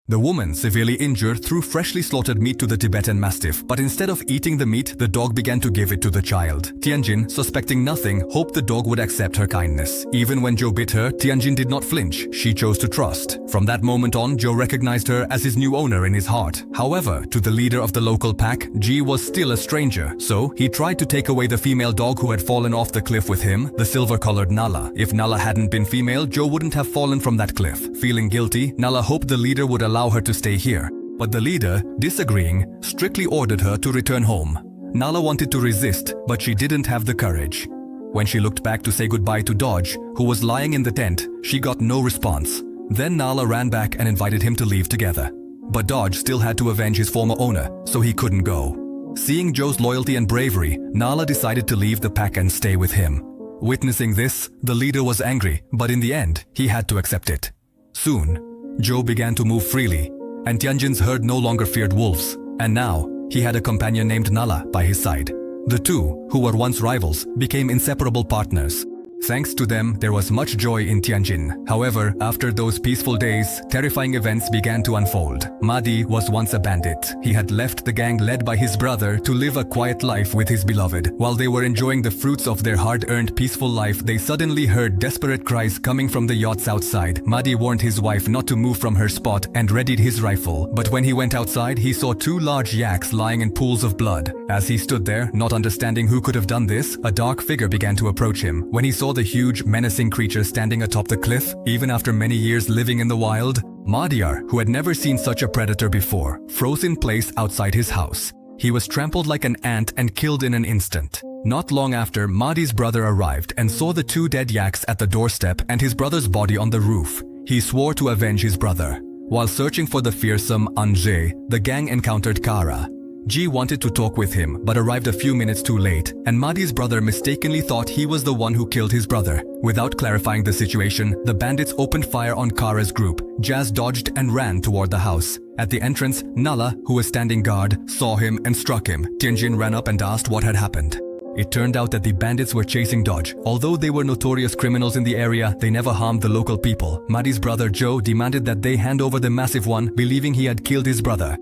The woman, severely injured, threw freshly slaughtered meat to the Tibetan Mastiff, but instead of eating the meat, the dog began to give it to the child. Tianjin, suspecting nothing, hoped the dog would accept her kindness. Even when Zhou bit her, Tianjin did not flinch. She chose to trust. From that moment on, Zhou recognized her as his new owner in his heart. However, to the leader of the local pack, Ji was still a stranger, so he tried to take away the female dog who had fallen off the cliff with him, the silver-colored Nala. If Nala hadn't been female, Zhou wouldn't have fallen from that cliff. Feeling guilty, Nala hoped the leader would allow her to stay here. But the leader, disagreeing, strictly ordered her to return home. Nala wanted to resist, but she didn't have the courage. When she looked back to say goodbye to Dodge, who was lying in the tent, she got no response. Then Nala ran back and invited him to leave together. But Dodge still had to avenge his former owner, so he couldn't go. Seeing Zhou's loyalty and bravery, Nala decided to leave the pack and stay with him. Witnessing this, the leader was angry, but in the end, he had to accept it. Soon, Zhou began to move freely, and Tianjin's herd no longer feared wolves, and now he had a companion named Nala by his side. The two, who were once rivals, became inseparable partners. Thanks to them, there was much joy in Tianjin. However, after those peaceful days, terrifying events began to unfold. Mahdi was once a bandit. He had left the gang led by his brother to live a quiet life with his beloved. While they were enjoying the fruits of their hard-earned peaceful life, they suddenly heard desperate cries coming from the yachts outside. Mahdi warned his wife not to move from her spot and readied his rifle. But when he went outside, he saw two large yaks lying in pools of blood. As he stood there, not understanding who could have done this, a dark figure began to approach him. When he saw the huge, menacing creature standing atop the cliff, even after many years living in the wild, Madhyar, who had never seen such a predator before, froze in place outside his house. He was trampled like an ant and killed in an instant. Not long after, Mahdi's brother arrived and saw the two dead yaks at the doorstep and his brother's body on the roof. He swore to avenge his brother. While searching for the fearsome Anjay, the gang encountered Kara. Ji wanted to talk with him, but arrived a few minutes too late, and Mahdi's brother mistakenly thought he was the one who killed his brother. Without clarifying the situation, the bandits opened fire on Kara's group. Jazz dodged and ran toward the house. At the entrance, Nala, who was standing guard, saw him and struck him. Tianjin ran up and asked what had happened. It turned out that the bandits were chasing Dodge. Although they were notorious criminals in the area, they never harmed the local people. Mahdi's brother Zhou demanded that they hand over the Massive One, believing he had killed his brother.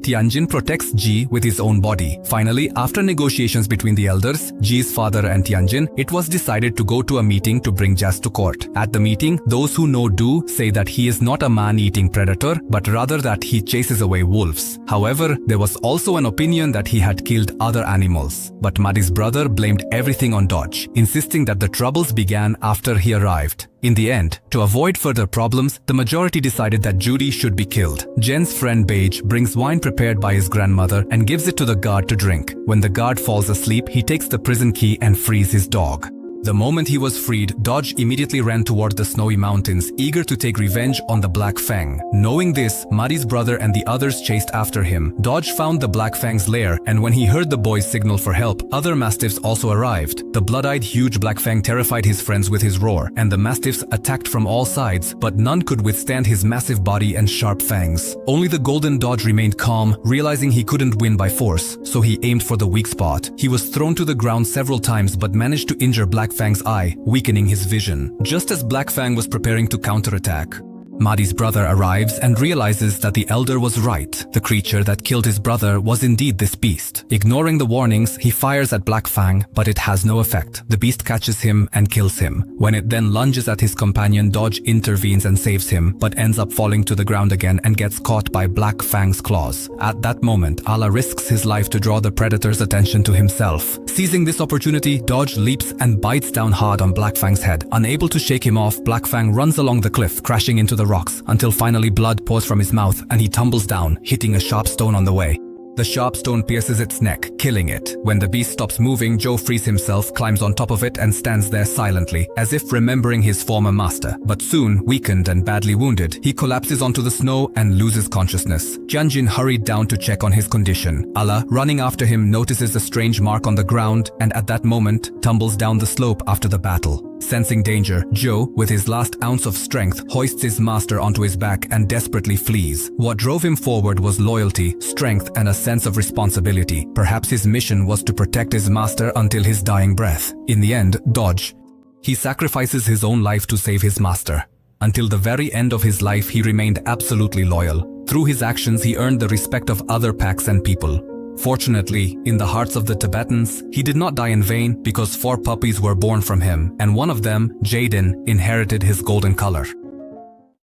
Tianjin protects Ji with his own body. Finally, after negotiations between the elders, Ji's father and Tianjin, it was decided to go to a meeting to bring Jazz to court. At the meeting, those who know Du say that he is not a man-eating predator, but rather that he chases away wolves. However, there was also an opinion that he had killed other animals. But Mahdi's brother blamed everything on Dodge, insisting that the troubles began after he arrived. In the end, to avoid further problems, the majority decided that Judy should be killed. Jen's friend Beige brings wine prepared by his grandmother and gives it to the guard to drink. When the guard falls asleep, he takes the prison key and frees his dog. The moment he was freed, Dodge immediately ran toward the snowy mountains, eager to take revenge on the Black Fang. Knowing this, Mahdi's brother and the others chased after him. Dodge found the Black Fang's lair, and when he heard the boys signal for help, other Mastiffs also arrived. The blood-eyed huge Black Fang terrified his friends with his roar, and the Mastiffs attacked from all sides, but none could withstand his massive body and sharp fangs. Only the Golden Dodge remained calm, realizing he couldn't win by force, so he aimed for the weak spot. He was thrown to the ground several times but managed to injure Black Fang's eye, weakening his vision. Just as Black Fang was preparing to counterattack, Mahdi's brother arrives and realizes that the elder was right. The creature that killed his brother was indeed this beast. Ignoring the warnings, he fires at Black Fang, but it has no effect. The beast catches him and kills him. When it then lunges at his companion, Dodge intervenes and saves him, but ends up falling to the ground again and gets caught by Black Fang's claws. At that moment, Allah risks his life to draw the predator's attention to himself. Seizing this opportunity, Dodge leaps and bites down hard on Black Fang's head. Unable to shake him off, Black Fang runs along the cliff, crashing into the rocks, until finally blood pours from his mouth and he tumbles down, hitting a sharp stone on the way. The sharp stone pierces its neck, killing it. When the beast stops moving, Joe frees himself, climbs on top of it and stands there silently, as if remembering his former master. But soon, weakened and badly wounded, he collapses onto the snow and loses consciousness. Jianjin hurried down to check on his condition. Allah, running after him, notices a strange mark on the ground and at that moment, tumbles down the slope after the battle. Sensing danger, Joe, with his last ounce of strength, hoists his master onto his back and desperately flees. What drove him forward was loyalty, strength, and a sense of responsibility. Perhaps his mission was to protect his master until his dying breath. In the end, Dodge. He sacrifices his own life to save his master. Until the very end of his life, he remained absolutely loyal. Through his actions, he earned the respect of other packs and people. Fortunately, in the hearts of the Tibetans, he did not die in vain because 4 puppies were born from him, and one of them, Jaden, inherited his golden color.